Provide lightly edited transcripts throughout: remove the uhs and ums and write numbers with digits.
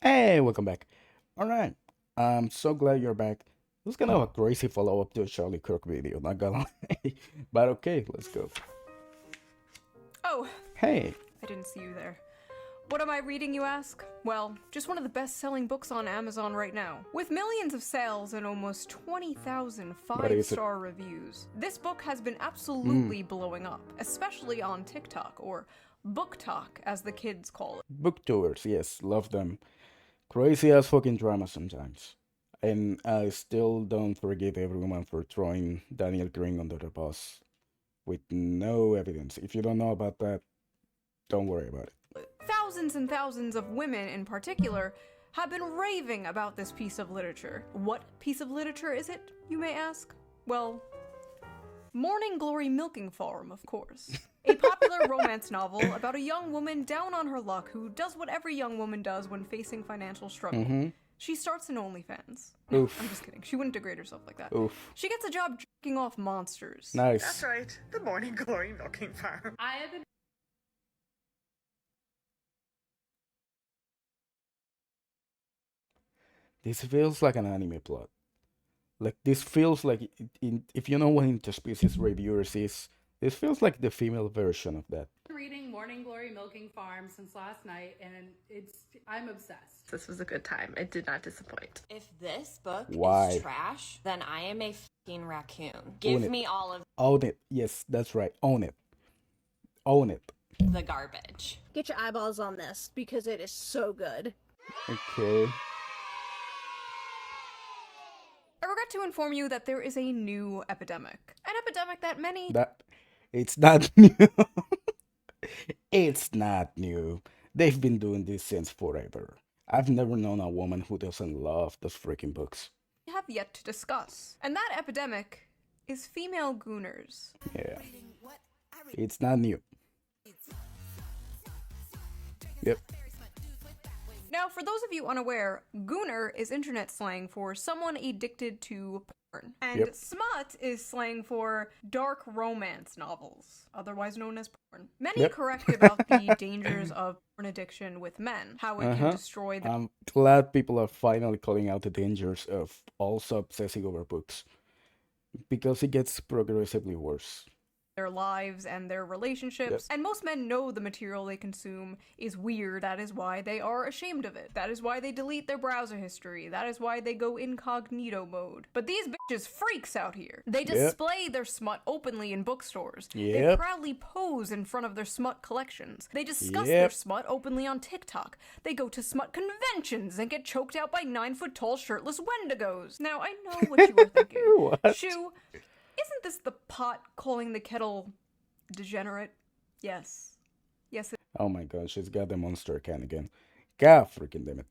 Hey, welcome back. All right. I'm so glad you're back. It was kind of a crazy follow-up to a Charlie Kirk video, not gonna lie. But okay, let's go. Oh, Hey, I didn't see you there. What am I reading, you ask? Well, just one of the best-selling books on Amazon right now. With millions of sales and almost 20,000 what is it? five-star reviews, this book has been absolutely blowing up, especially on TikTok, or Book Talk, as the kids call it. Book tours, yes, love them. Crazy as fucking drama sometimes. And I still don't forgive everyone for throwing Daniel Green under the bus with no evidence. If you don't know about that, don't worry about it. Thousands and thousands of women, in particular, have been raving about this piece of literature. What piece of literature is it, you may ask? Well, Morning Glory Milking Farm, of course. A popular romance novel about a young woman down on her luck who does what every young woman does when facing financial struggle. She starts an OnlyFans. No, Oof. I'm just kidding. She wouldn't degrade herself like that. Oof. She gets a job jerking off monsters. Nice. That's right, the Morning Glory Milking Farm. I have been This feels like an anime plot. Like this feels like if you know what interspecies reviewers is, this feels like the female version of that. reading Morning Glory Milking Farm since last night, and I'm obsessed. This was a good time. It did not disappoint. If this book Why? is trash, then I am a fucking raccoon. Own Give it. me all of Own it. Yes, that's right. Own it. Own it. the garbage. Get your eyeballs on this because it is so good. Okay. I regret to inform you that there is a new epidemic. An epidemic that many That it's not new. It's not new. They've been doing this since forever. I've never known a woman who doesn't love those freaking books. have yet to discuss. And that epidemic is female gooners. Yeah. It's not new. Yep. Now, for those of you unaware, gooner is internet slang for someone addicted to porn. And Yep. smut is slang for dark romance novels, otherwise known as porn. Many Yep. correct about the dangers of porn addiction with men, how it Uh-huh. can destroy the I'm glad people are finally calling out the dangers of also obsessing over books. Because it gets progressively worse. their lives and their relationships. And most men know the material they consume is weird. That is why they are ashamed of it. That is why they delete their browser history. That is why they go incognito mode. But these bitches freaks out here. They display their smut openly in bookstores. They Yep. proudly pose in front of their smut collections. They discuss Yep. their smut openly on TikTok. They go to smut conventions and get choked out by 9-foot-tall shirtless wendigos. Now, I know what you were thinking. What? Shoe, isn't this the pot calling the kettle degenerate? Yes. Yes, Oh my god, she's got the monster can again. God freaking damn it.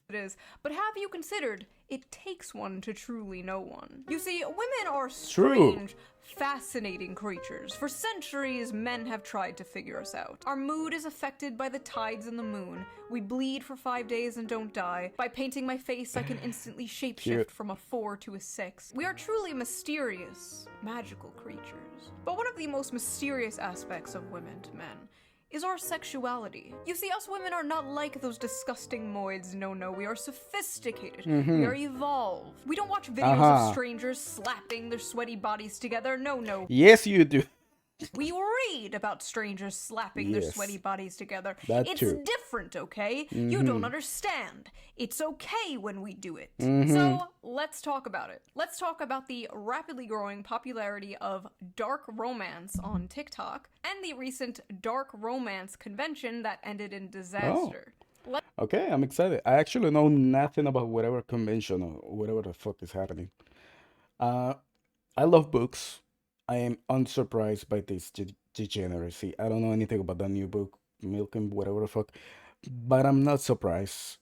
it is. But have you considered it takes one to truly know one? You see, women are strange, fascinating creatures. For centuries, men have tried to figure us out. Our mood is affected by the tides and the moon. We bleed for 5 days and don't die. By painting my face, I can instantly shapeshift Cute. from a 4 to a 6. We are truly mysterious, magical creatures. But one of the most mysterious aspects of women to men is our sexuality. You see, us women are not like those disgusting moids. No, we are sophisticated. We are evolved. We don't watch videos of strangers slapping their sweaty bodies together. No. Yes, you do. We read about strangers slapping their Yes. sweaty bodies together. That It's too. different, okay? You don't understand. It's okay when we do it. Mm-hmm. So, let's talk about it. Let's talk about the rapidly growing popularity of dark romance on TikTok and the recent dark romance convention that ended in disaster. Okay, I'm excited. I actually know nothing about whatever convention or whatever the fuck is happening. I love books. I am unsurprised by this degeneracy. I don't know anything about the new book, Milking, whatever the fuck, but I'm not surprised.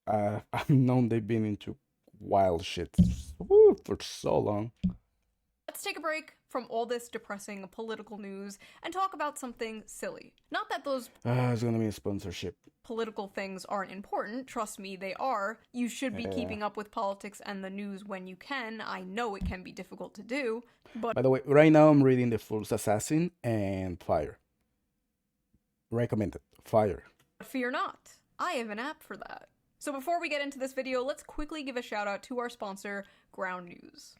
I've known they've been into wild shit for so long. Let's take a break from all this depressing political news and talk about something silly. Not that those It's gonna be a sponsorship. political things aren't important. Trust me, they are. You should be keeping up with politics and the news when you can. I know it can be difficult to do, but By the way, right now I'm reading The Fool's Assassin and Fire. Recommended. Fire. fear not. I have an app for that. So before we get into this video, let's quickly give a shout out to our sponsor, Ground News.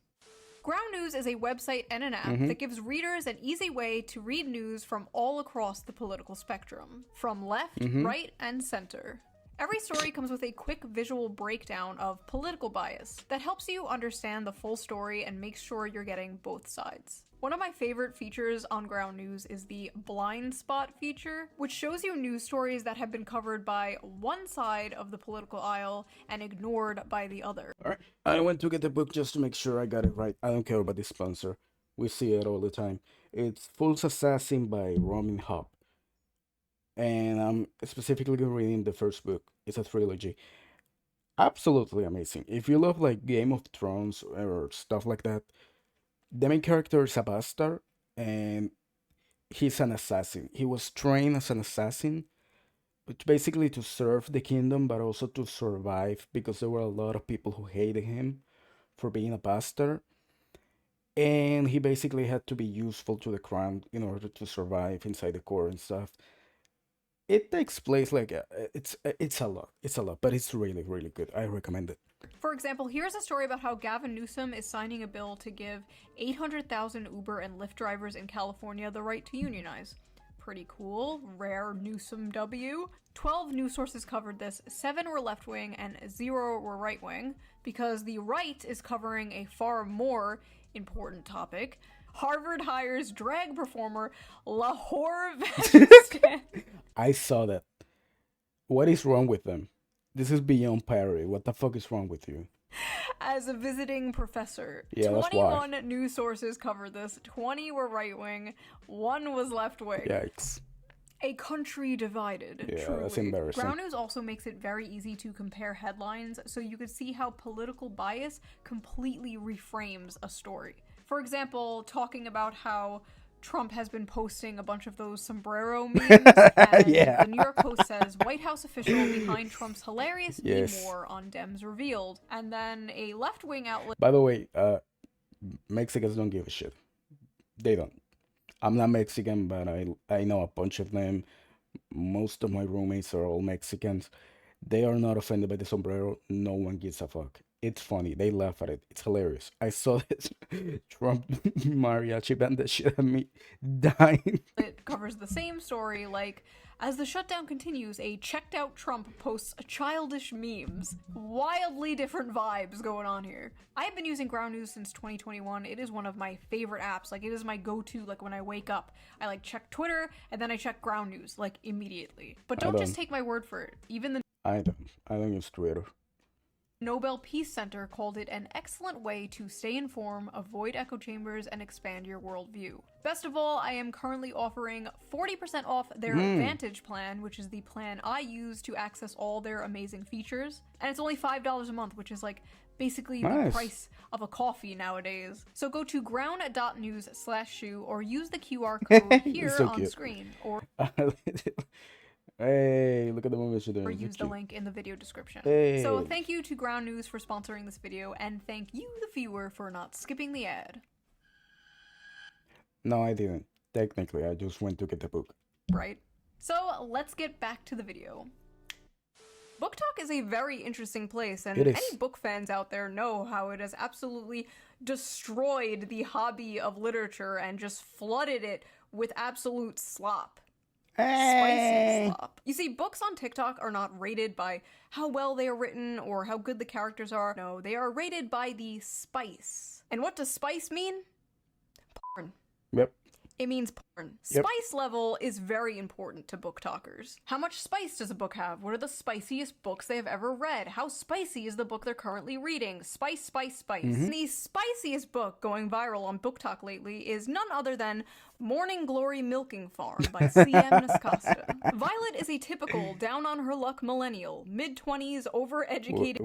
Ground News is a website and an app that gives readers an easy way to read news from all across the political spectrum, from left, right, and center. Every story comes with a quick visual breakdown of political bias that helps you understand the full story and makes sure you're getting both sides. One of my favorite features on Ground News is the blind spot feature, which shows you news stories that have been covered by one side of the political aisle and ignored by the other. Alright, I went to get the book just to make sure I got it right. I don't care about the sponsor. We see it all the time. It's Fool's Assassin by Roman Hop. And I'm specifically reading the first book. It's a trilogy. Absolutely amazing. If you love like Game of Thrones or stuff like that, the main character is a bastard and he's an assassin. He was trained as an assassin, which basically to serve the kingdom, but also to survive because there were a lot of people who hated him for being a bastard. And he basically had to be useful to the crown in order to survive inside the court and stuff. It takes place like it's a lot, but it's really really good. I recommend it. For example, here's a story about how Gavin Newsom is signing a bill to give 800,000 Uber and Lyft drivers in California the right to unionize. Pretty cool. Rare Newsom W. 12 news sources covered this, 7 were left-wing and 0 were right-wing, because the right is covering a far more important topic. Harvard hires drag performer Lahore Vazquez. I saw that. What is wrong with them? This is beyond parody. What the fuck is wrong with you? As a visiting professor. Yeah, that's why. 21 news sources covered this, 20 were right-wing, 1 was left-wing. Yikes. A country divided, Yeah, truly. that's embarrassing. Ground News also makes it very easy to compare headlines, so you could see how political bias completely reframes a story. For example, talking about how Trump has been posting a bunch of those sombrero memes, and Yeah. the New York Post says, White House official behind Trump's hilarious Yes. meme war on Dems revealed. And then a left-wing outlet By the way, Mexicans don't give a shit. They don't. I'm not Mexican, but I know a bunch of them. Most of my roommates are all Mexicans. They are not offended by the sombrero. No one gives a fuck. It's funny. They laugh at it. It's hilarious. I saw this Trump mariachi band that shit at me dying. It covers the same story, like, as the shutdown continues, a checked-out Trump posts childish memes. Wildly different vibes going on here. I have been using Ground News since 2021. It is one of my favorite apps. Like, it is my go-to, like, when I wake up. I, like, check Twitter, and then I check Ground News, like, immediately. But don't just take my word for it. Even the I don't use Twitter. Nobel Peace Center called it an excellent way to stay informed, avoid echo chambers, and expand your worldview. Best of all, I am currently offering 40% off their Advantage plan, which is the plan I use to access all their amazing features. And it's only $5 a month, which is like basically the price of a coffee nowadays. So go to ground.news/shoe or use the QR code here So on cute. screen or Hey, look at the movie she's doing. or It's use the cute. link in the video description. Hey. So thank you to Ground News for sponsoring this video, and thank you, the viewer, for not skipping the ad. No, I didn't. Technically, I just went to get the book. Right? So let's get back to the video. Book Talk is a very interesting place, and It is. any book fans out there know how it has absolutely destroyed the hobby of literature and just flooded it with absolute slop. Spicy slop. You see, books on TikTok are not rated by how well they are written or how good the characters are. No, they are rated by the spice. And what does spice mean? Porn. Yep. It means porn. Yep. Spice level is very important to book talkers. How much spice does a book have? What are the spiciest books they have ever read? How spicy is the book they're currently reading? Spice, spice, spice. The spiciest book going viral on Book Talk lately is none other than Morning Glory Milking Farm by C.M. Nascosta. Violet is a typical down-on-her-luck millennial, mid-20s, overeducated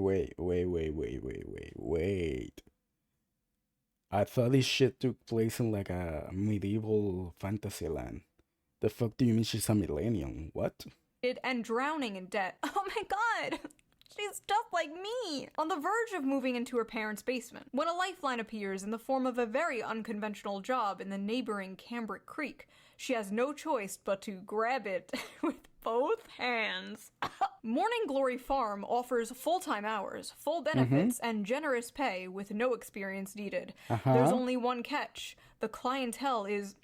Wait. I thought this shit took place in like a medieval fantasy land. The fuck do you mean she's a millennial? What? and drowning in debt. Oh my god! She's just like like me, on the verge of moving into her parents' basement, when a lifeline appears in the form of a very unconventional job in the neighboring Cambric Creek. She has no choice but to grab it with both hands. Morning Glory Farm offers full-time hours, full benefits, and generous pay with no experience needed. There's only one catch. The clientele is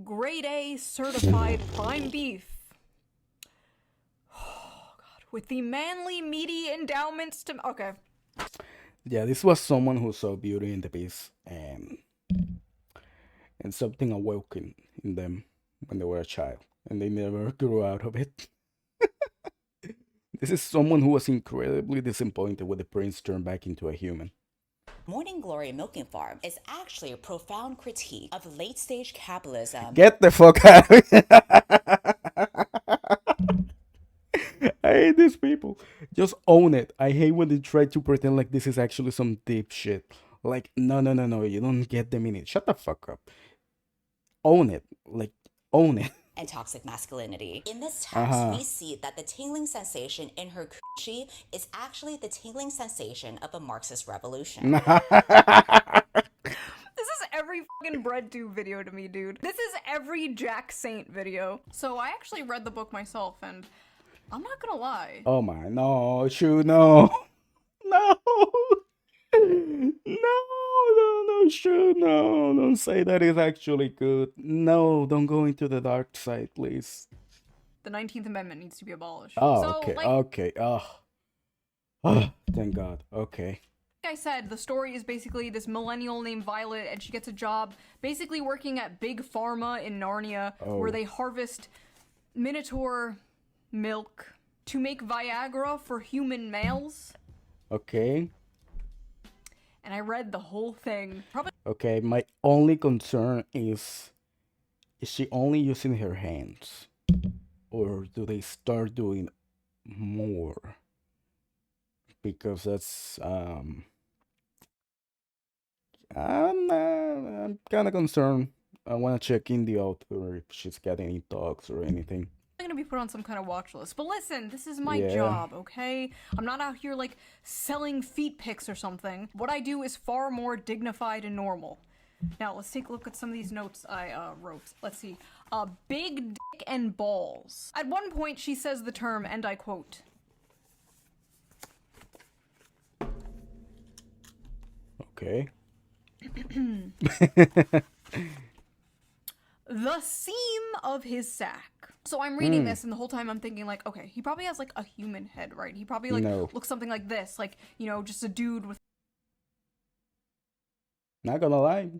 grade A certified prime beef. Oh, God. With the manly, meaty endowments to... Okay. Yeah, this was someone who saw Beauty and the Beast and something awoken in them when they were a child, and they never grew out of it. This is someone who was incredibly disappointed when the prince turned back into a human. Morning Glory Milking Farm is actually a profound critique of late-stage capitalism. Get the fuck out of here! I hate these people. Just own it. I hate when they try to pretend like this is actually some deep shit. Like, no, you don't get the meaning. Shut the fuck up. Own it. Like, own it. And toxic masculinity. In this text, we see that the tingling sensation in her coochie is actually the tingling sensation of a Marxist revolution. This is every fucking BreadTube video to me, dude. This is every Jack Saint video. So I actually read the book myself, and I'm not gonna lie. Oh my, no, Shoe, no. No. No, Shoe, no. Don't say that is actually good. No, don't go into the dark side, please. The 19th Amendment needs to be abolished. Oh, So, okay, like, okay. Oh, thank God. Okay. Like I said, the story is basically this millennial named Violet, and she gets a job basically working at Big Pharma in Narnia, where they harvest Minotaur milk to make Viagra for human males. Okay. And I read the whole thing. Probably. Okay, my only concern is she only using her hands? Or do they start doing more? Because that's I'm kind of concerned. I want to check in the author if she's got any talks or anything. Gonna be put on some kind of watch list. But listen, this is my Yeah. job, okay? I'm not out here like selling feet pics or something. What I do is far more dignified and normal. Now let's take a look at some of these notes I wrote. Let's see. Big dick and balls. At one point she says the term, and I quote, Okay. the seam of his sack. So I'm reading this, and the whole time I'm thinking like, okay, he probably has like a human head, right? He probably like looks something like this, like, you know, just a dude with... Not gonna lie,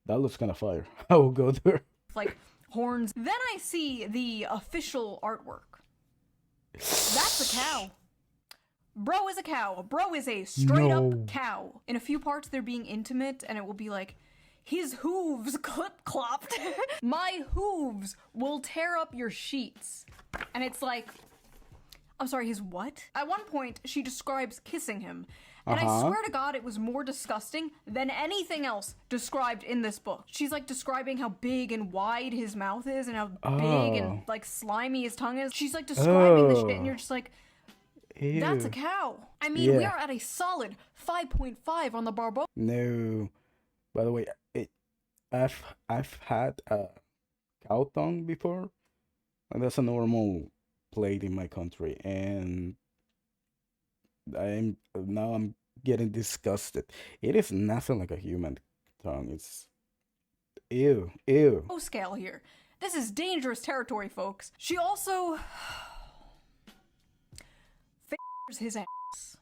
that looks kind of fire. I will go there. like horns. Then I see the official artwork. That's a cow. Bro is a cow. Bro is a straight up cow. In a few parts they're being intimate, and it will be like, his hooves clip-clopped. My hooves will tear up your sheets. And it's like, I'm sorry, his what? At one point, she describes kissing him. And I swear to God, it was more disgusting than anything else described in this book. She's like describing how big and wide his mouth is and how big and like slimy his tongue is. She's like describing the shit, and you're just like, that's a cow. I mean, we are at a solid 5.5 on the Barbo. No. By the way, I've had a cow tongue before, and that's a normal plate in my country, and I'm getting disgusted. It is nothing like a human tongue. It's ew. Scale here. This is dangerous territory, folks. She also f***ers his ass.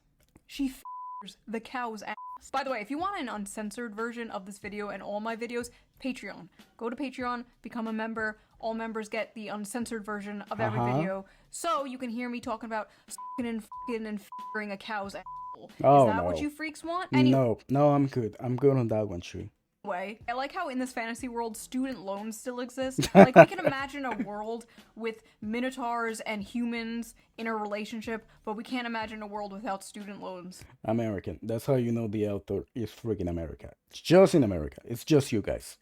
She f***ers the cow's ass. By the way, if you want an uncensored version of this video and all my videos, Patreon. Go to Patreon, become a member. All members get the uncensored version of every video, so you can hear me talking about f***ing and f***ing a cow's asshole. Is that what you freaks want? No, I'm good. I'm good on that one, Shui. I like how in this fantasy world, student loans still exist. Like, we can imagine a world with minotaurs and humans in a relationship, but we can't imagine a world without student loans. American. That's how you know the author is freaking America. It's just in America. It's just you guys.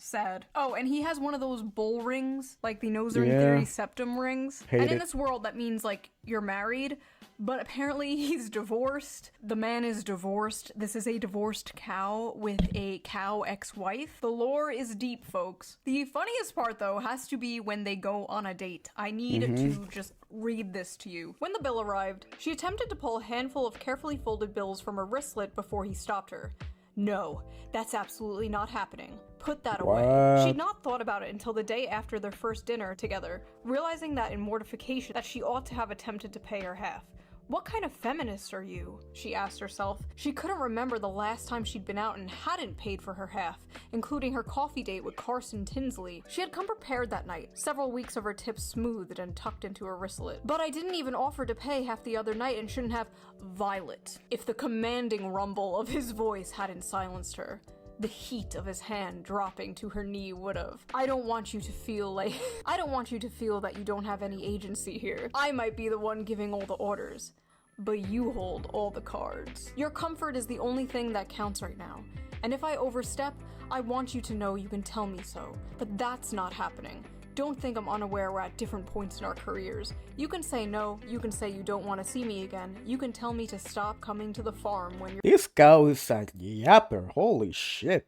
Sad. Oh, and he has one of those bull rings, like the Noser Yeah. Theory septum rings. Hate and in it. this world, that means, like, you're married, but apparently he's divorced. The man is divorced. This is a divorced cow with a cow ex-wife. The lore is deep, folks. The funniest part, though, has to be when they go on a date. I need to just read this to you. When the bill arrived, she attempted to pull a handful of carefully folded bills from her wristlet before he stopped her. No, that's absolutely not happening. Put that away. What? She'd not thought about it until the day after their first dinner together, realizing that in mortification that she ought to have attempted to pay her half. What kind of feminist are you? She asked herself. She couldn't remember the last time she'd been out and hadn't paid for her half, including her coffee date with Carson Tinsley. She had come prepared that night, several weeks of her tips smoothed and tucked into her wristlet. But I didn't even offer to pay half the other night and shouldn't have. Violet. If the commanding rumble of his voice hadn't silenced her. The heat of his hand dropping to her knee would've. I don't want you to feel that you don't have any agency here. I might be the one giving all the orders, but you hold all the cards. Your comfort is the only thing that counts right now. And if I overstep, I want you to know you can tell me so. But that's not happening. Don't think I'm unaware we're at different points in our careers. You can say no, you can say you don't want to see me again, you can tell me to stop coming to the farm when you're— This cow is a yapper. Holy shit.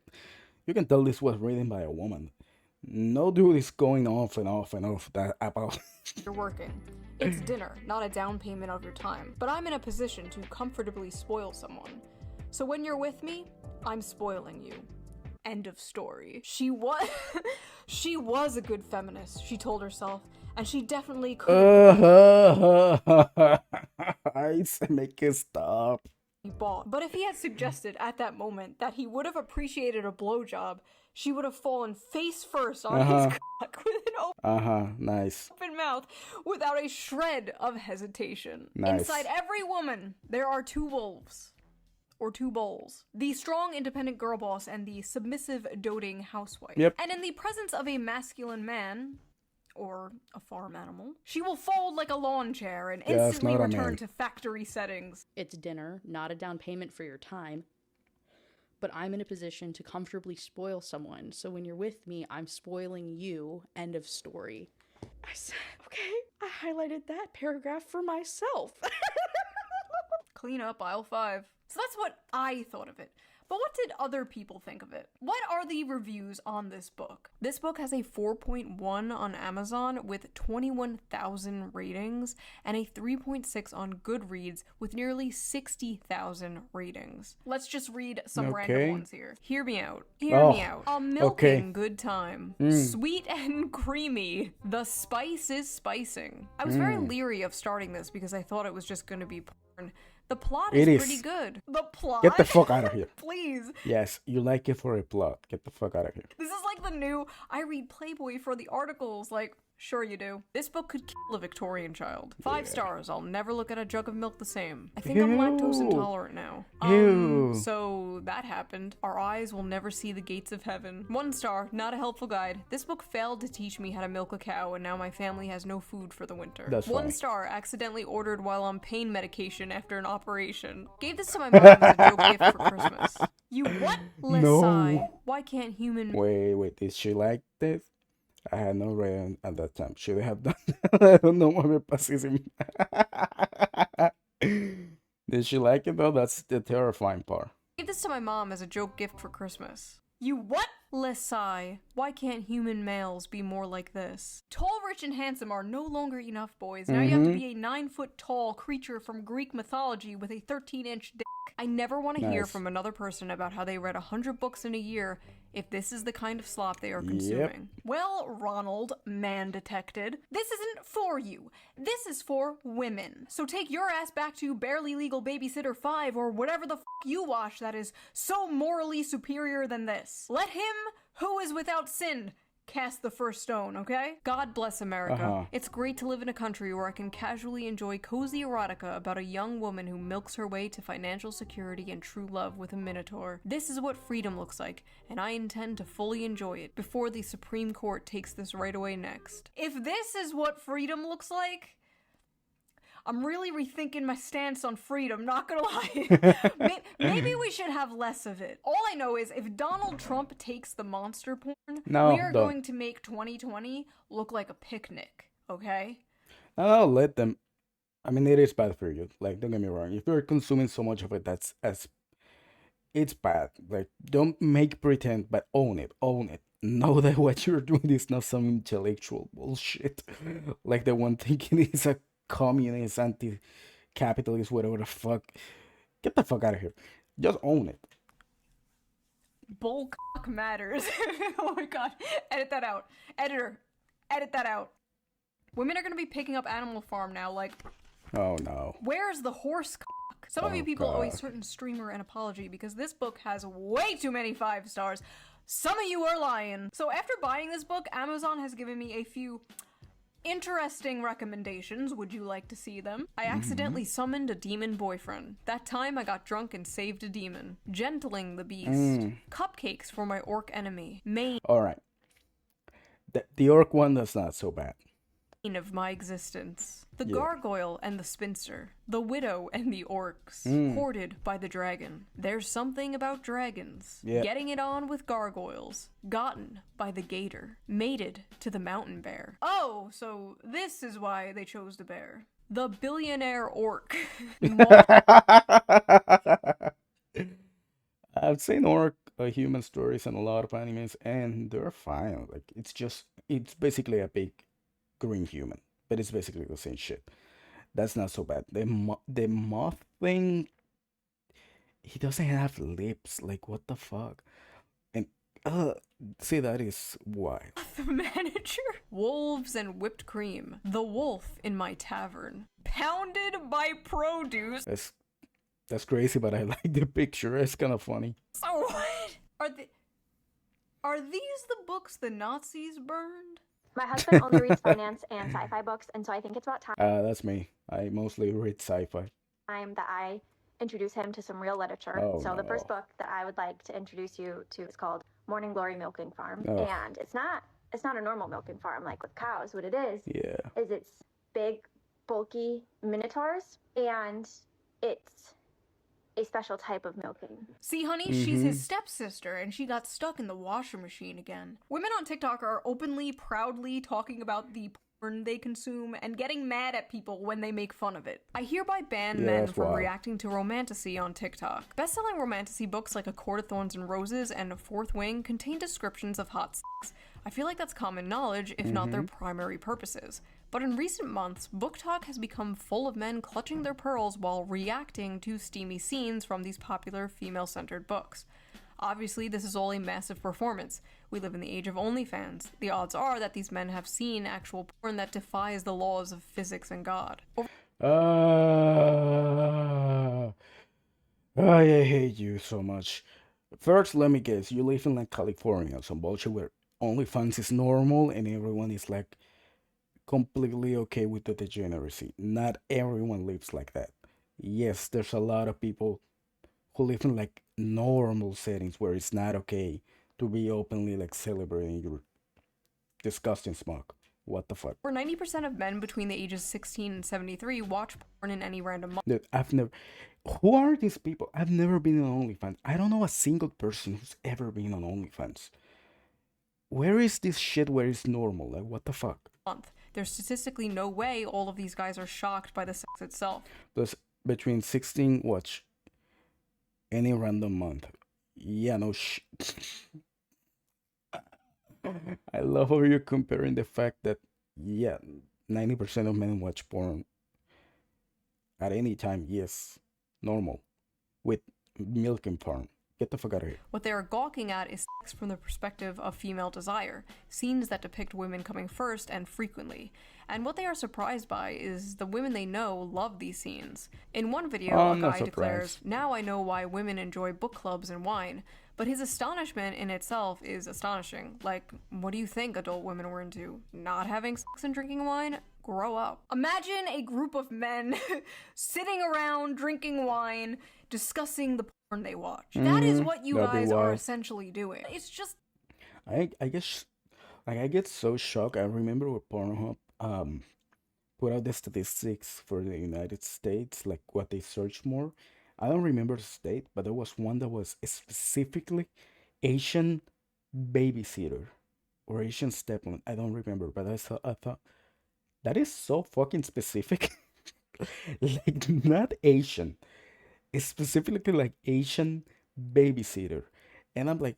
You can tell this was written by a woman. No dude is going off and off and off that about. you're working. It's dinner, not a down payment of your time. But I'm in a position to comfortably spoil someone. So when you're with me, I'm spoiling you. End of story. She was a good feminist, she told herself, and she definitely could I said make it stop. be bought. But if he had suggested at that moment that he would have appreciated a blowjob, she would have fallen face first on his cock with an Nice. open mouth without a shred of hesitation. Nice. Inside every woman, there are two wolves. Or two bowls. The strong, independent girl boss and the submissive, doting housewife. Yep. And in the presence of a masculine man, or a farm animal, she will fold like a lawn chair and Yeah, it's instantly not a return man. to factory settings. It's dinner, not a down payment for your time. But I'm in a position to comfortably spoil someone, so when you're with me, I'm spoiling you. End of story. I said, okay, I highlighted that paragraph for myself. Clean up aisle 5. So that's what I thought of it. But what did other people think of it? What are the reviews on this book? This book has a 4.1 on Amazon with 21,000 ratings and a 3.6 on Goodreads with nearly 60,000 ratings. Let's just read some Okay. random ones here. Hear me out. Hear Oh, me out. A milking okay. good time. Sweet and creamy. The spice is spicing. I was very leery of starting this because I thought it was just going to be porn. The plot It is is. pretty good. The plot? Get the fuck out of here. Please. Yes, you like it for a plot. Get the fuck out of here. This is like the new, I read Playboy for the articles. Like, sure you do. This book could kill a Victorian child. 5 stars. I'll never look at a jug of milk the same. I think I'm lactose Ew. intolerant now. Ew. So that happened. Our eyes will never see the gates of heaven. 1 star. Not a helpful guide. This book failed to teach me how to milk a cow, and now my family has no food for the winter. That's 1 funny. star. Accidentally ordered while on pain medication after an operation. Gave this to my mom as a joke gift for Christmas. You what? No. Lesai. Why can't human— Wait, did she like this? I had no rating at that time. Should I have done I don't know what me pasísimo. Did she like it though? That's the terrifying part. Gave this to my mom as a joke gift for Christmas. You what? Lesai. Why can't human males be more like this? Tall, rich, and handsome are no longer enough, boys. Now you have to be a 9-foot tall creature from Greek mythology with a 13-inch dick. I never want to hear Nice. from another person about how they read 100 books in a year if this is the kind of slop they are consuming. Well, Ronald, man detected, this isn't for you. This is for women. So take your ass back to Barely Legal Babysitter 5 or whatever the f you watch that is so morally superior than this. Let him who is without sin cast the first stone, okay? God bless America. It's great to live in a country where I can casually enjoy cozy erotica about a young woman who milks her way to financial security and true love with a minotaur. This is what freedom looks like, and I intend to fully enjoy it before the Supreme Court takes this right away next. If this is what freedom looks like, I'm really rethinking my stance on freedom, not gonna lie. Maybe we should have less of it. All I know is if Donald Trump takes the monster porn, No, we are don't. going to make 2020 look like a picnic, okay? No, let them. I mean, it is bad for you. Like, don't get me wrong. If you're consuming so much of it, that's as it's bad. Like, don't make pretend, but own it. Own it. Know that what you're doing is not some intellectual bullshit. Like the one thinking is a communist, anti-capitalist, whatever the fuck. Get the fuck out of here. Just own it. Bull cock matters. Oh my god. Edit that out. Editor, edit that out. Women are gonna be picking up Animal Farm now, like, Oh no. where's the horse cock? Some of you Oh, people owe a God. certain streamer an apology because this book has way too many 5 stars. Some of you are lying. So after buying this book, Amazon has given me a few interesting recommendations. Would you like to see them? I accidentally summoned a demon boyfriend. That time I got drunk and saved a demon. Gentling the beast. Cupcakes for my orc enemy. Main All right. The orc one, that's not so bad. of my existence. The Yeah. gargoyle and the spinster. The widow and the orcs. Hoarded by the dragon. There's something about dragons. Yeah. Getting it on with gargoyles. Gotten by the gator. Mated to the mountain bear. Oh, so this is why they chose the bear. The billionaire orc. I've seen orc human stories in a lot of animes, and they're fine. Like it's basically a big green human, but it's basically the same shit. That's not so bad. The moth thing, he doesn't have lips. Like what the fuck? And see, that is why. The manager. Wolves and whipped cream. The wolf in my tavern. Pounded by produce. That's crazy, but I like the picture. It's kind of funny. So what? Are these the books the Nazis burned? My husband only reads finance and sci-fi books, and so I think it's about That's me. I mostly read sci-fi. time that I introduce him to some real literature. Oh, so the no. first book that I would like to introduce you to is called Morning Glory Milking Farm. Oh. And it's not a normal milking farm like with cows. What it is Yeah. it's big, bulky minotaurs, and it's a special type of milking. See, honey, she's his stepsister, and she got stuck in the washer machine again. Women on TikTok are openly, proudly talking about the porn they consume and getting mad at people when they make fun of it. I hereby ban Yeah, men that's from wild. reacting to romantasy on TikTok. Best-selling romantasy books like A Court of Thorns and Roses and A Fourth Wing contain descriptions of hot sex. I feel like that's common knowledge, if not their primary purposes. But in recent months, book talk has become full of men clutching their pearls while reacting to steamy scenes from these popular female-centered books. Obviously, this is all a massive performance. We live in the age of OnlyFans. The odds are that these men have seen actual porn that defies the laws of physics and God. I hate you so much. First, let me guess, you live in like California, some bullshit where OnlyFans is normal and everyone is like completely okay with the degeneracy. Not everyone lives like that. Yes, there's a lot of people who live in like normal settings where it's not okay to be openly like celebrating your disgusting smoke. What the fuck? Over 90% of men between the ages 16 and 73 watch porn in any random month. Dude, I've never. Who are these people? I've never been on OnlyFans. I don't know a single person who's ever been on OnlyFans. Where is this shit where it's normal? Like, what the fuck? There's statistically no way all of these guys are shocked by the sex itself. There's between 16, watch any random month. Yeah, no I love how you're comparing the fact that, yeah, 90% of men watch porn at any time. Yes, normal. With milking porn. Get the fuck out of here. What they are gawking at is sex from the perspective of female desire, scenes that depict women coming first and frequently. And what they are surprised by is the women they know love these scenes. In one video, I'm a not guy declares, surprised. "Now I know why women enjoy book clubs and wine." But his astonishment in itself is astonishing. Like, what do you think adult women were into? Not having sex and drinking wine? Grow up. Imagine a group of men sitting around drinking wine, discussing the porn they watch. That is what you That'd be guys are wild. essentially doing. It's just I guess like I get so shocked. I remember with Pornhub put out the statistics for the United States, like what they search more. I don't remember the state, but there was one that was specifically Asian babysitter or Asian stepmom. I don't remember, but I thought that is so fucking specific. Like not Asian, it's specifically like Asian babysitter, and I'm like,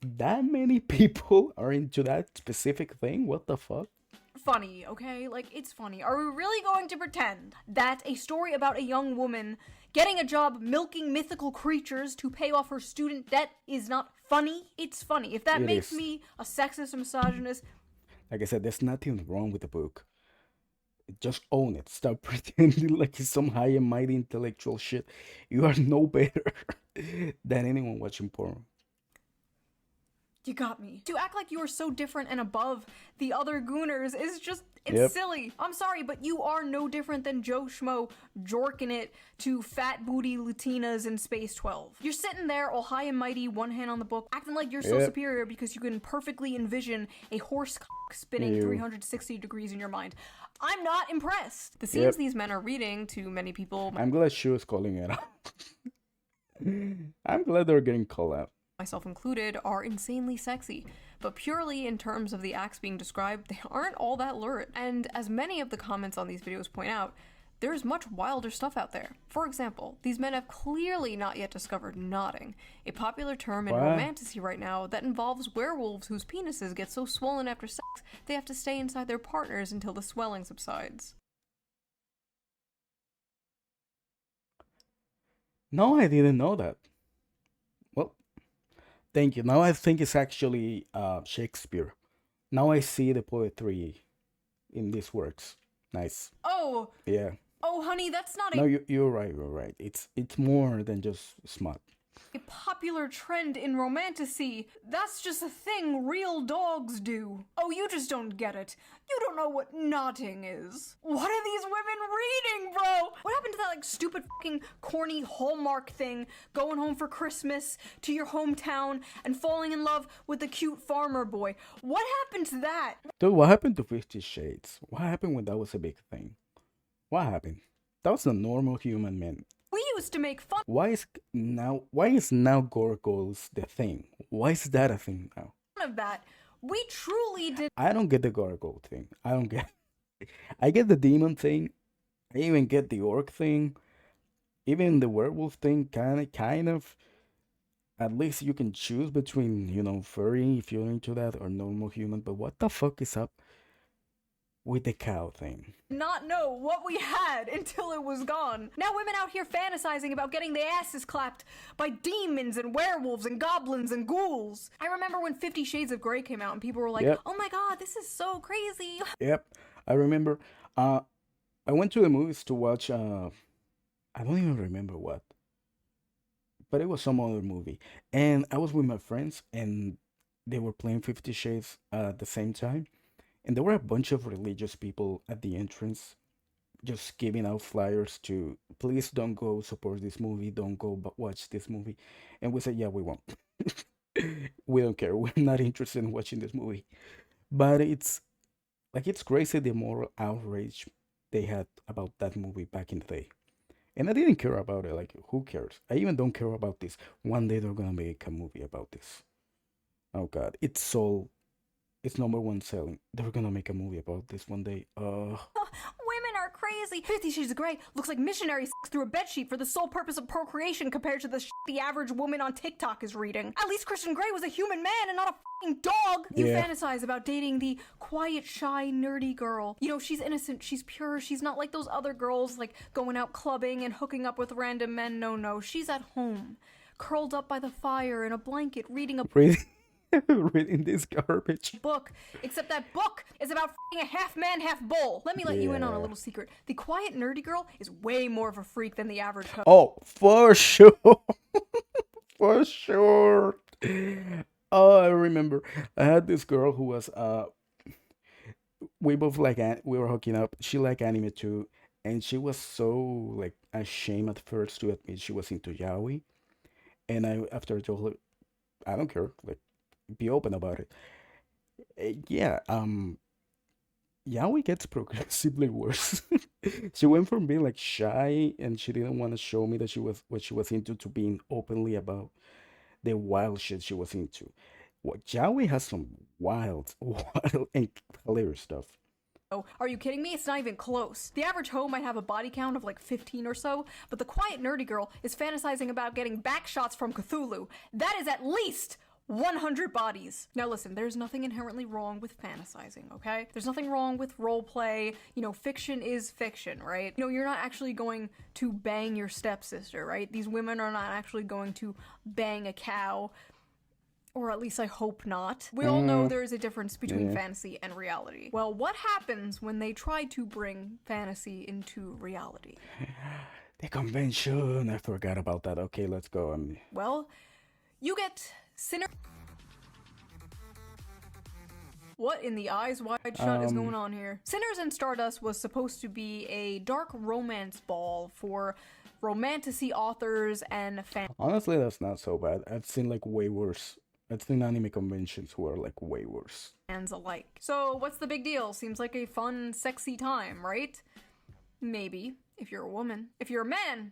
that many people are into that specific thing? What the fuck? Funny, okay? Like, it's funny. Are we really going to pretend that a story about a young woman getting a job milking mythical creatures to pay off her student debt is not funny? It's funny. If that It makes is. me a sexist or misogynist, Like I said, there's nothing wrong with the book. Just own it. Stop pretending like it's some high and mighty intellectual shit. You are no better than anyone watching porn. you got me. To act like you are so different and above the other Gooners is just, it's Yep. silly. I'm sorry, but you are no different than Joe Schmo jorking it to fat booty Latinas in Space 12. You're sitting there all high and mighty, one hand on the book, acting like you're so Yep. superior because you can perfectly envision a horse cock spinning Ew. 360 degrees in your mind. I'm not impressed. The scenes Yep. these men are reading to many people, I'm glad Shoe is calling it out. I'm glad they're getting called out. myself included, are insanely sexy. But purely in terms of the acts being described, they aren't all that lurid. And as many of the comments on these videos point out, there's much wilder stuff out there. For example, these men have clearly not yet discovered knotting, a popular term in What? romantasy right now that involves werewolves whose penises get so swollen after sex they have to stay inside their partners until the swelling subsides. No, I didn't know that. Well, thank you. Now I think it's actually Shakespeare. Now I see the poetry in these works. Nice. Oh, Yeah. honey, that's not No, you're right. You're right. It's more than just smut. a popular trend in romantasy. That's just a thing real dogs do. Oh, you just don't get it. You don't know what knotting is. What are these women reading, bro? What happened to that, like, stupid fucking corny Hallmark thing? Going home for Christmas to your hometown and falling in love with the cute farmer boy. What happened to that? Dude, what happened to 50 Shades? What happened when that was a big thing? What happened? That was a normal human man. We used to make fun Why is now Gorgos the thing? Why is that a thing now? of that. We truly did I don't get the gargoyle thing. I don't get I get the demon thing. I even get the orc thing. Even the werewolf thing kind of. At least you can choose between, furry if you're into that or normal human, but what the fuck is up with the cow thing? not know what we had until it was gone. Now women out here fantasizing about getting their asses clapped by demons and werewolves and goblins and ghouls. I remember when 50 Shades of Grey came out and people were like, Yep. oh my god, this is so crazy. Yep. I remember I went to the movies to watch I don't even remember what. But it was some other movie. And I was with my friends and they were playing 50 Shades at the same time. And there were a bunch of religious people at the entrance just giving out flyers to please don't go support this movie, don't go watch this movie. And we said, yeah, we won't. We don't care. We're not interested in watching this movie. But it's crazy the moral outrage they had about that movie back in the day. And I didn't care about it. Like, who cares? I even don't care about this. One day they're gonna make a movie about this. Oh God, it's number one selling. They're gonna make a movie about this one day. Women are crazy. 50 Shades of Grey looks like missionary sex through a bedsheet for the sole purpose of procreation compared to the shit the average woman on TikTok is reading. At least Christian Grey was a human man and not a fucking dog. You Yeah. fantasize about dating the quiet, shy, nerdy girl. You know, she's innocent, she's pure, she's not like those other girls, like going out clubbing and hooking up with random men. No, she's at home, curled up by the fire in a blanket, reading a Reading, reading this garbage. book, except that book is about f***ing a half man, half bull. Let me let you in on a Yeah. little secret. The quiet, nerdy girl is way more of a freak than the average hoe. Oh, for sure. For sure. Oh, I remember. I had this girl who was we both we were hooking up. She liked anime too, and she was so like ashamed at first to admit she was into yaoi. And after I told her, I don't care, like be open about it. Yeah, Yaoi gets progressively worse. She went from being like shy and she didn't want to show me that she was what she was into to being openly about the wild shit she was into. What Yaoi has some wild, wild and hilarious stuff. Oh, are you kidding me? It's not even close. The average hoe might have a body count of like 15 or so, but the quiet nerdy girl is fantasizing about getting back shots from Cthulhu. That is at least 100 bodies. Now listen, there's nothing inherently wrong with fantasizing, okay? There's nothing wrong with roleplay. You know, fiction is fiction, right? You know, you're not actually going to bang your stepsister, right? These women are not actually going to bang a cow. Or at least I hope not. We all know there is a difference between fantasy and reality. Well, what happens when they try to bring fantasy into reality? The convention, I forgot about that. Okay, let's go. Well, you get Sinners. What in the eyes wide shut is going on here? Sinners and Stardust was supposed to be a dark romance ball for romantasy authors and fans. Honestly, that's not so bad. I've seen like way worse. I've seen anime conventions who are like way worse. Fans alike. So what's the big deal? Seems like a fun, sexy time, right? Maybe, if you're a woman. If you're a man,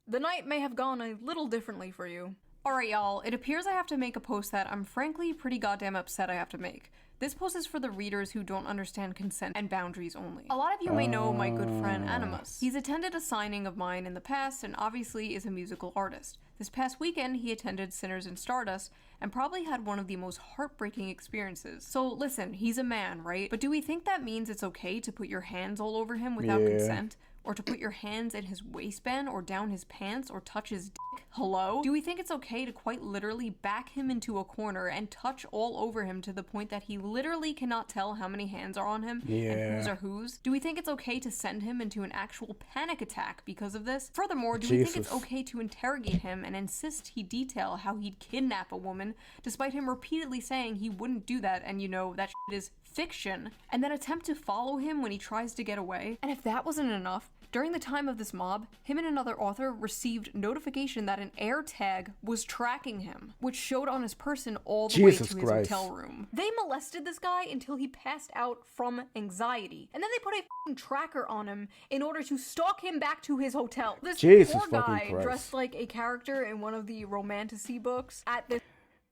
the night may have gone a little differently for you. Alright y'all, it appears I have to make a post that I'm frankly pretty goddamn upset I have to make. This post is for the readers who don't understand consent and boundaries only. A lot of you may know my good friend Animus. He's attended a signing of mine in the past and obviously is a musical artist. This past weekend, he attended Sinners and Stardust and probably had one of the most heartbreaking experiences. So listen, he's a man, right? But do we think that means it's okay to put your hands all over him without consent? Or to put your hands in his waistband or down his pants or touch his dick? Hello? Do we think it's okay to quite literally back him into a corner and touch all over him to the point that he literally cannot tell how many hands are on him and whose are whose? Do we think it's okay to send him into an actual panic attack because of this? Furthermore, do we think it's okay to interrogate him and insist he detail how he'd kidnap a woman despite him repeatedly saying he wouldn't do that and you know that shit is fiction, and then attempt to follow him when he tries to get away? And if that wasn't enough, during the time of this mob, him and another author received notification that an air tag was tracking him, which showed on his person all the way to his hotel room. They molested this guy until he passed out from anxiety, and then they put a f***ing tracker on him in order to stalk him back to his hotel. This poor guy, dressed like a character in one of the romantasy books, at this.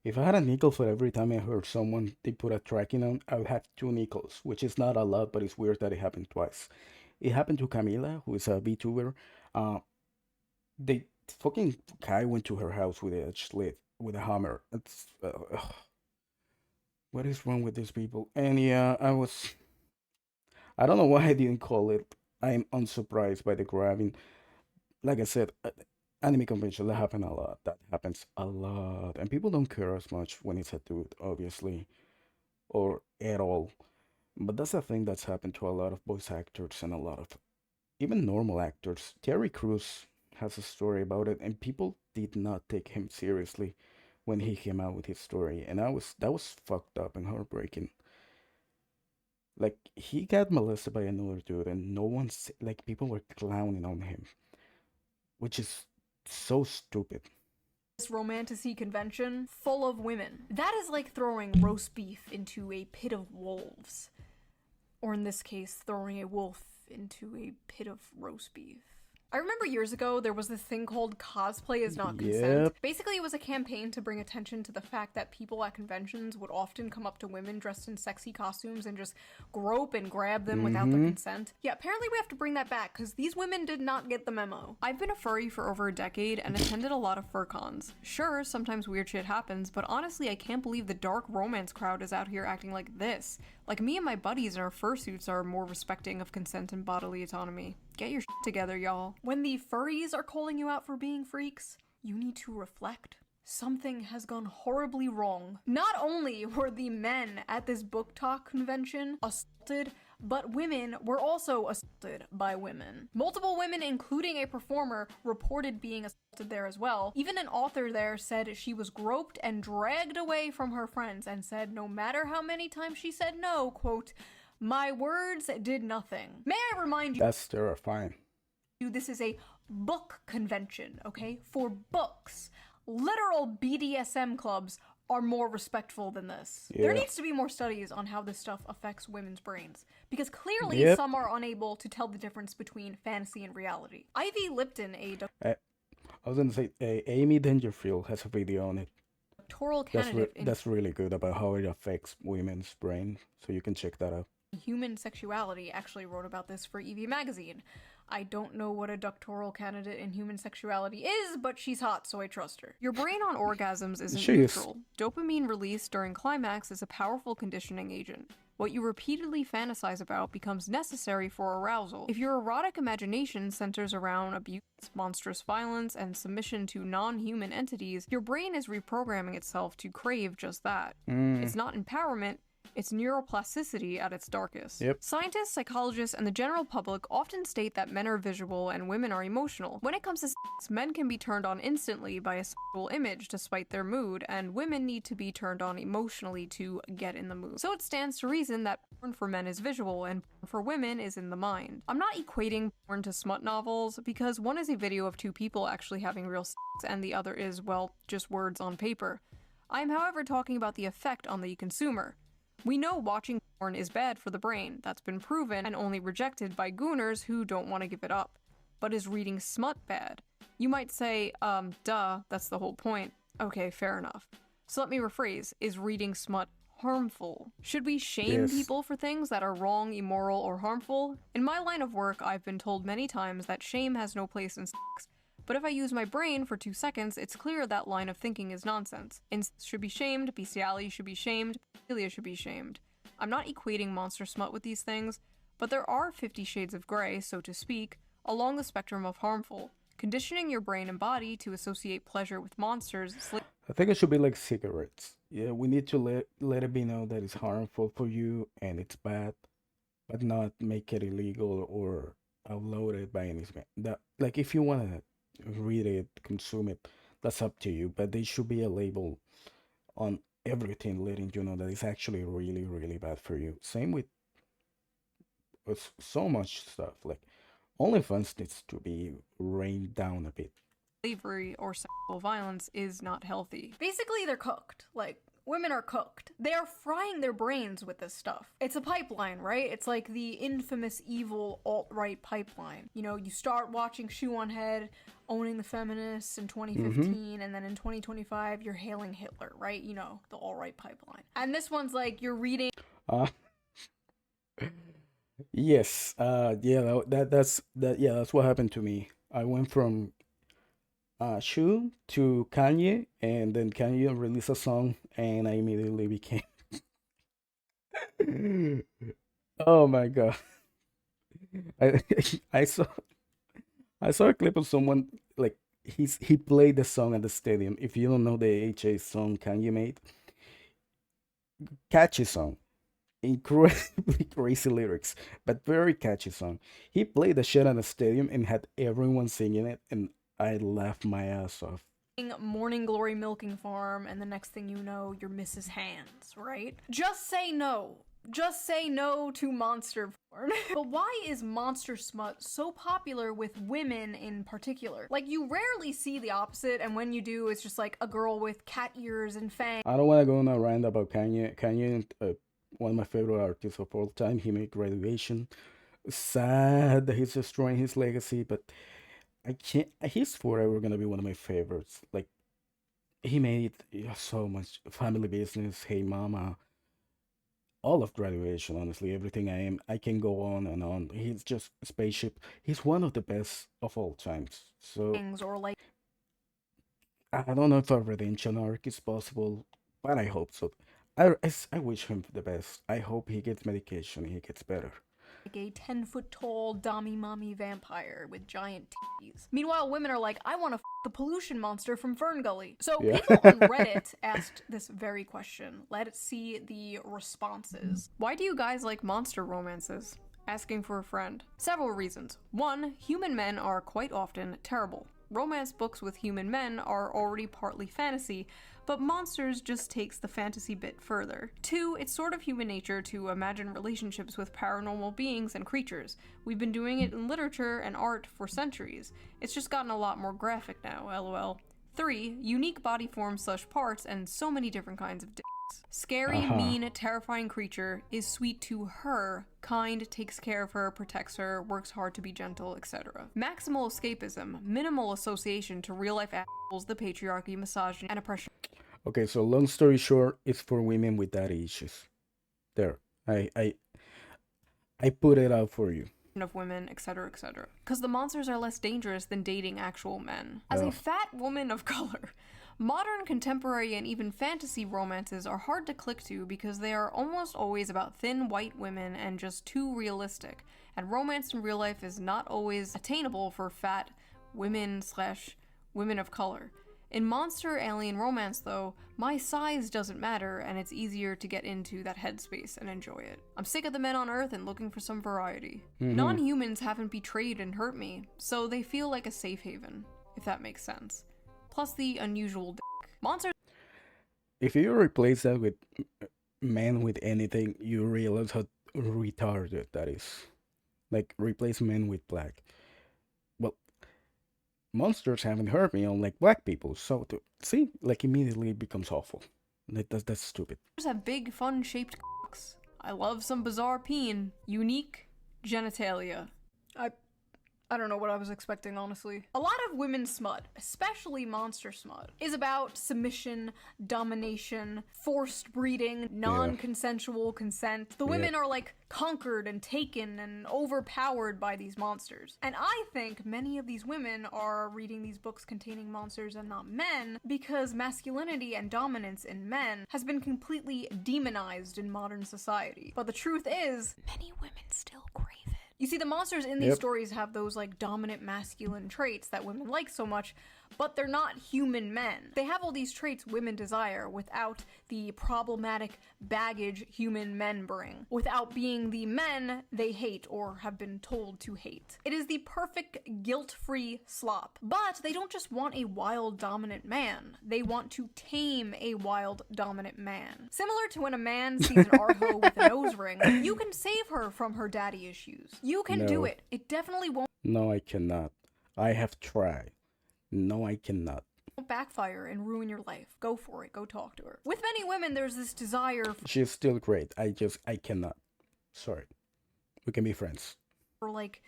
If I had a nickel for every time I heard someone they put a tracking on, I would have 2 nickels, which is not a lot, but it's weird that it happened twice. It happened to Camila, who is a VTuber. The fucking guy went to her house with a slit, with a hammer. It's what is wrong with these people? And yeah, I don't know why I didn't call it. I am unsurprised by the grabbing. Like I said, anime convention, that happen a lot. That happens a lot. And people don't care as much when it's a dude, obviously. Or at all. But that's a thing that's happened to a lot of voice actors and a lot of even normal actors. Terry Crews has a story about it, and people did not take him seriously when he came out with his story. And that was fucked up and heartbreaking. Like, he got molested by another dude, and no one's like, people were clowning on him, which is so stupid. This romantasy convention full of women. That is like throwing roast beef into a pit of wolves. Or in this case, throwing a wolf into a pit of roast beef. I remember years ago, there was this thing called cosplay is not consent. Basically, it was a campaign to bring attention to the fact that people at conventions would often come up to women dressed in sexy costumes and just grope and grab them without their consent. Yeah, apparently we have to bring that back, because these women did not get the memo. I've been a furry for over a decade and attended a lot of fur cons. Sure, sometimes weird shit happens, but honestly, I can't believe the dark romance crowd is out here acting like this. Like, me and my buddies in our fursuits are more respecting of consent and bodily autonomy. Get your shit together, y'all. When the furries are calling you out for being freaks, you need to reflect. Something has gone horribly wrong. Not only were the men at this book talk convention assaulted, but women were also assaulted by women. Multiple women, including a performer, reported being assaulted there as well. Even an author there said she was groped and dragged away from her friends and said no matter how many times she said no, quote, "My words did nothing." May I remind you— That's terrifying. This is a book convention, okay? For books. Literal BDSM clubs are more respectful than this. There Yeah. needs to be more studies on how this stuff affects women's brains, because clearly Yep. some are unable to tell the difference between fantasy and reality. Ivy Lipton, a I was gonna say, Amy Dangerfield has a video on it. doctoral candidate in That's really good about how it affects women's brain. So you can check that out. human sexuality, actually wrote about this for EV Magazine. I don't know what a doctoral candidate in human sexuality is, but she's hot, so I trust her. Your brain on orgasms isn't She is. neutral. Dopamine release during climax is a powerful conditioning agent. What you repeatedly fantasize about becomes necessary for arousal. If your erotic imagination centers around abuse, monstrous violence, and submission to non-human entities, your brain is reprogramming itself to crave just that. It's not empowerment, it's neuroplasticity at its darkest. Yep. Scientists, psychologists, and the general public often state that men are visual and women are emotional. When it comes to sex, men can be turned on instantly by a sexual image despite their mood, and women need to be turned on emotionally to get in the mood. So it stands to reason that porn for men is visual and porn for women is in the mind. I'm not equating porn to smut novels, because one is a video of two people actually having real sex, and the other is, well, just words on paper. I am, however, talking about the effect on the consumer. We know watching porn is bad for the brain. That's been proven and only rejected by gooners who don't want to give it up. But is reading smut bad? You might say, duh, that's the whole point. Okay, fair enough. So let me rephrase, is reading smut harmful? Should we shame Yes. people for things that are wrong, immoral, or harmful? In my line of work, I've been told many times that shame has no place in sex. But if I use my brain for 2 seconds, it's clear that line of thinking is nonsense. Incest should be shamed, bestiality should be shamed, pedophilia should be shamed. I'm not equating monster smut with these things, but there are 50 shades of gray, so to speak, along the spectrum of harmful. Conditioning your brain and body to associate pleasure with monsters, I think it should be like cigarettes. Yeah, we need to let it be known that it's harmful for you and it's bad, but not make it illegal or outlaw it by any means. That, like, if you wanna read it, consume it, that's up to you. But there should be a label on everything letting you know that it's actually really, really bad for you. Same with so much stuff. Like, OnlyFans needs to be reined down a bit. slavery or sexual violence is not healthy. Basically, they're cooked. Like, women are cooked. They are frying their brains with this stuff. It's a pipeline, right? It's like the infamous evil alt-right pipeline. You know, you start watching Shoe0nHead owning the feminists in 2015, and then in 2025, you're hailing Hitler, right? You know, the alt-right pipeline. And this one's like, you're reading... Uh, yes. Yeah. That's what happened to me. I went from Shoe to Kanye, and then Kanye released a song, and I immediately became. Oh my god! I I saw a clip of someone like he played the song at the stadium. If you don't know the HA song Kanye made, catchy song, incredibly crazy lyrics, but very catchy song. He played the shit at the stadium and had everyone singing it, and I laughed my ass off. Morning Glory Milking Farm, and the next thing you know, you're Mrs. Hands, right? Just say no. Just say no to monster porn. But why is monster smut so popular with women in particular? Like, you rarely see the opposite, and when you do, it's just like a girl with cat ears and fangs. I don't want to go on a rant about Kanye. Kanye, one of my favorite artists of all time. He made Graduation. Sad that he's destroying his legacy, but I can't. He's forever gonna be one of my favorites. Like, he made so much. Family Business, Hey Mama, all of Graduation. Honestly, everything I am. I can go on and on. He's just a spaceship. He's one of the best of all times. So Or like I don't know if a redemption arc is possible, but I hope so. I wish him the best. I hope he gets medication. He gets better. a 10-foot tall dommy mommy vampire with giant titties. Meanwhile, women are like, I want to the pollution monster from Fern Gully. So Yeah. people on Reddit asked this very question. Let's see the responses. Why do you guys like monster romances? Asking for a friend. Several reasons. 1, human men are quite often terrible. Romance books with human men are already partly fantasy, but monsters just takes the fantasy bit further. 2, it's sort of human nature to imagine relationships with paranormal beings and creatures. We've been doing it in literature and art for centuries. It's just gotten a lot more graphic now, lol. 3. Unique body forms / parts and so many different kinds of dicks. Scary, mean, terrifying creature, is sweet to her, kind, takes care of her, protects her, works hard to be gentle, etc. Maximal escapism, minimal association to real-life assholes, the patriarchy, misogyny, and oppression. Okay, so long story short, it's for women with daddy issues. There, I put it out for you. Of women, etc., etc. Because the monsters are less dangerous than dating actual men. As a fat woman of color, modern, contemporary, and even fantasy romances are hard to click to because they are almost always about thin white women and just too realistic, and romance in real life is not always attainable for fat women / women of color. In monster alien romance, though, my size doesn't matter, and it's easier to get into that headspace and enjoy it. I'm sick of the men on Earth and looking for some variety. Non-humans haven't betrayed and hurt me, so they feel like a safe haven, if that makes sense. Plus the unusual dick. Monsters. If you replace that with men with anything, you realize how retarded that is. Like, replace men with black. Well, monsters haven't hurt me, unlike black people, so see, like, immediately it becomes awful. That's stupid. Have big, fun-shaped cocks. I love some bizarre peen. Unique genitalia. I don't know what I was expecting, honestly. A lot of women's smut, especially monster smut, is about submission, domination, forced breeding, non-consensual consent. The women are like conquered and taken and overpowered by these monsters. And I think many of these women are reading these books containing monsters and not men because masculinity and dominance in men has been completely demonized in modern society. But the truth is, many women still crave it. You see, the monsters in these stories have those, like, dominant masculine traits that women like so much, but they're not human men. They have all these traits women desire without the problematic baggage human men bring, without being the men they hate or have been told to hate. It is the perfect guilt-free slop. But they don't just want a wild dominant man. They want to tame a wild dominant man. Similar to when a man sees an art hoe with a nose ring, you can save her from her daddy issues. You can do it. It definitely won't. No, I cannot. I have tried. No, I cannot. Backfire and ruin your life. Go for it. Go talk to her. With many women, there's this desire She's still great. I cannot. Sorry. We can be friends. for, like,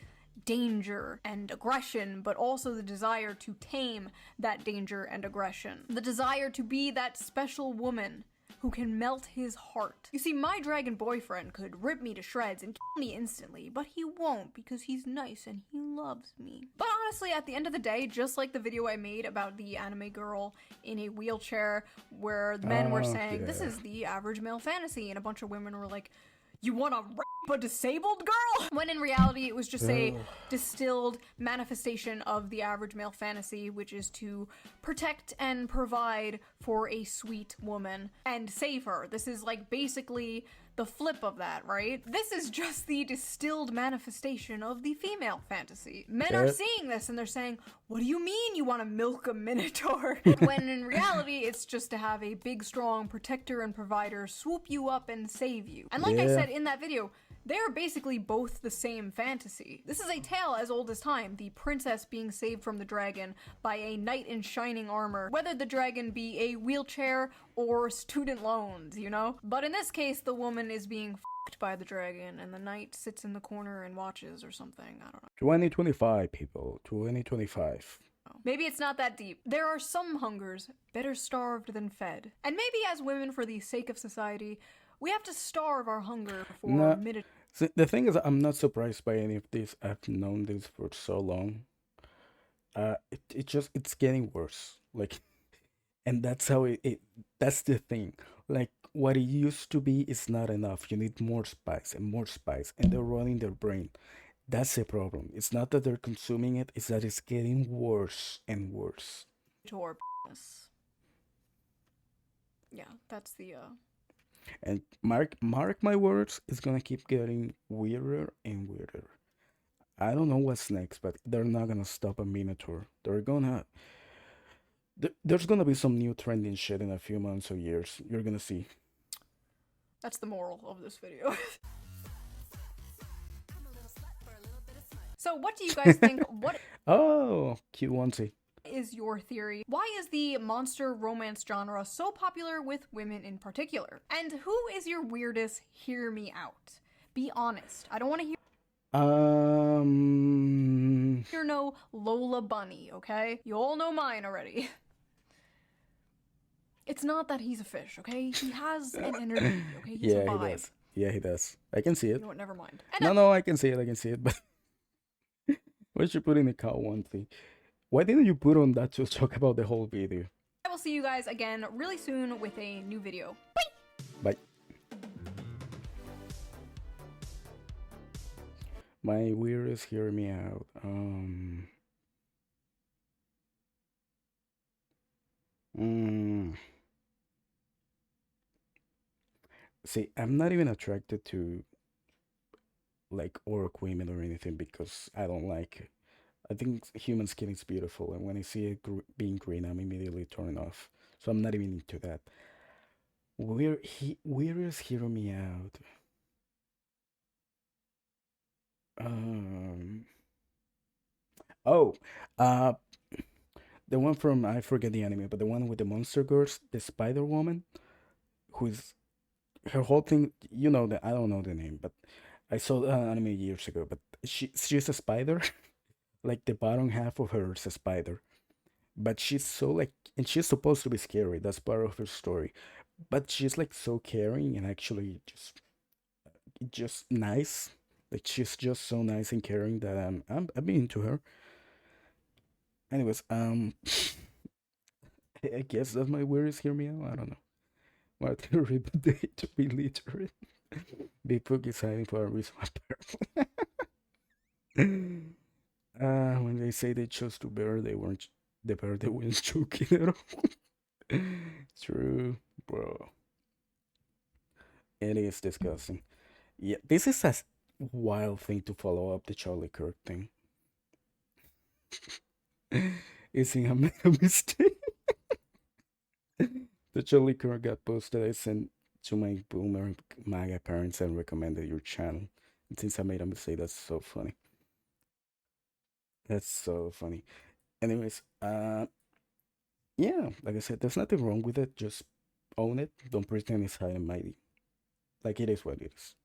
danger and aggression, but also the desire to tame that danger and aggression. The desire to be that special woman who can melt his heart. You see, my dragon boyfriend could rip me to shreds and kill me instantly, but he won't because he's nice and he loves me. But honestly, at the end of the day, just like the video I made about the anime girl in a wheelchair where the men were saying, this is the average male fantasy, and a bunch of women were like, you wanna rape a disabled girl? When in reality, it was just a distilled manifestation of the average male fantasy, which is to protect and provide for a sweet woman and save her. This is like basically the flip of that, right? This is just the distilled manifestation of the female fantasy. Men are seeing this and they're saying, what do you mean you want to milk a minotaur? When in reality, it's just to have a big, strong protector and provider swoop you up and save you. And like I said in that video, they're basically both the same fantasy. This is a tale as old as time, the princess being saved from the dragon by a knight in shining armor, whether the dragon be a wheelchair or student loans, you know? But in this case, the woman is being f***ed by the dragon and the knight sits in the corner and watches or something, I don't know. 2025, people. 2025. Maybe it's not that deep. There are some hungers better starved than fed. And maybe as women, for the sake of society, we have to starve our hunger for minute. See, the thing is, I'm not surprised by any of this. I've known this for so long. It's getting worse. Like, and that's how that's the thing. Like, what it used to be is not enough. You need more spice, and they're running their brain. That's the problem. It's not that they're consuming it, it's that it's getting worse and worse. Yeah, that's the And mark my words, it's gonna keep getting weirder and weirder. I don't know what's next, but they're not gonna stop a minotaur. There's gonna be some new trending shit in a few months or years. You're gonna see. That's the moral of this video. So what do you guys think? What Oh, cute onesie. is is your theory? Why is the monster romance genre so popular with women in particular? And who is your weirdest hear me out? Be honest. I don't want to hear no Lola Bunny, okay? You all know mine already. It's not that he's a fish, okay? He has an energy, okay? He's a Yeah, he vibe. does. Yeah, he does. I can see You it. know what? Never mind. No, I can see it. I can see it. But why should you put in the cow one thing? Why didn't you put on that to talk about the whole video? I will see you guys again really soon with a new video. Bye. My weirdest hear me out. See, I'm not even attracted to like orc women or anything because I don't like it. I think human skin is beautiful, and when I see it being green, I'm immediately turned off. So I'm not even into that. Weirdest hear me out. Um. Oh, uh, the one from I forget the anime, but the one with the monster girls, the Spider Woman, who's her whole thing. You know that I don't know the name, but I saw the anime years ago. But she's a spider, like the bottom half of her is a spider. But she's so like, and she's supposed to be scary. That's part of her story. But she's like so caring and actually just nice. Like she's just so nice and caring that I'm into her. Anyways, I guess that's my weirdest hear me out. I don't know. My theory, but they to be literate. Big Book is hiding for a reason apparently. When they say they chose to bear, they weren't the bear. They weren't joking at all. True, bro. It is disgusting. Yeah, this is a wild thing to follow up the Charlie Kirk thing. Isn't a mistake? The Charlie Kirk got posted. I sent to my boomer MAGA parents and recommended your channel. And since I made a mistake, that's so funny. That's so funny. Anyways, yeah, like I said, there's nothing wrong with it. Just own it. Don't pretend it's high and mighty. Like it is what it is.